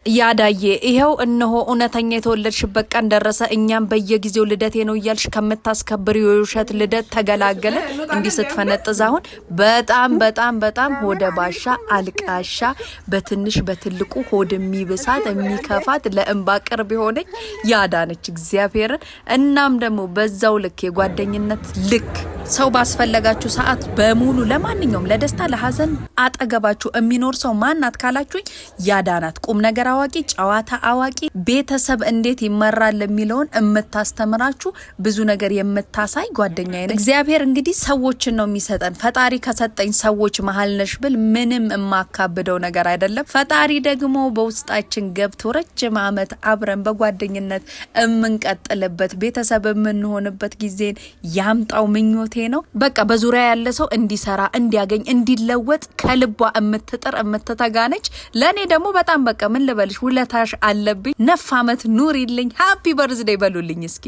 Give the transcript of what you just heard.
ያዳዬ ይሄው እነሆ እውነተኛ የተወለድሽበት ቀን ደረሰ። እኛም በየጊዜው ልደቴ ነው እያልሽ ከምታስከብሪው የውሸት ልደት ተገላገለ። እንዲህ ስትፈነጥዝ አሁን በጣም ሆደ ባሻ አልቃሻ በትንሽ በትልቁ ሆድ የሚብሳት የሚከፋት ለእንባ ቅርብ የሆነች ያዳነች እግዚአብሔርን። እናም ደግሞ በዛው ልክ የጓደኝነት ልክ ሰው ባስፈለጋችሁ ሰዓት በሙሉ ለማንኛውም ለደስታ ለሐዘን አጠገባችሁ የሚኖር ሰው ማናት ካላችሁኝ ያዳናት። ቁም ነገር አዋቂ፣ ጨዋታ አዋቂ፣ ቤተሰብ እንዴት ይመራል የሚለውን እምታስተምራችሁ ብዙ ነገር የምታሳይ ጓደኛዬ ነች። እግዚአብሔር እንግዲህ ሰዎችን ነው የሚሰጠን። ፈጣሪ ከሰጠኝ ሰዎች መሀል ነሽ ብል ምንም የማካብደው ነገር አይደለም። ፈጣሪ ደግሞ በውስጣችን ገብቶ ረጅም ዓመት አብረን በጓደኝነት የምንቀጥልበት ቤተሰብ የምንሆንበት ጊዜን ያምጣው ምኞቴ ነው። በቃ በዙሪያ ያለ ሰው እንዲሰራ እንዲያገኝ እንዲለወጥ ከልቧ የምትጥር የምትተጋነች። ለኔ ደግሞ በጣም በቃ ምን ልበልሽ ውለታሽ አለብኝ። 9 ዓመት ኑሪልኝ። ሃፒ በርዝዴይ በሉልኝ እስኪ።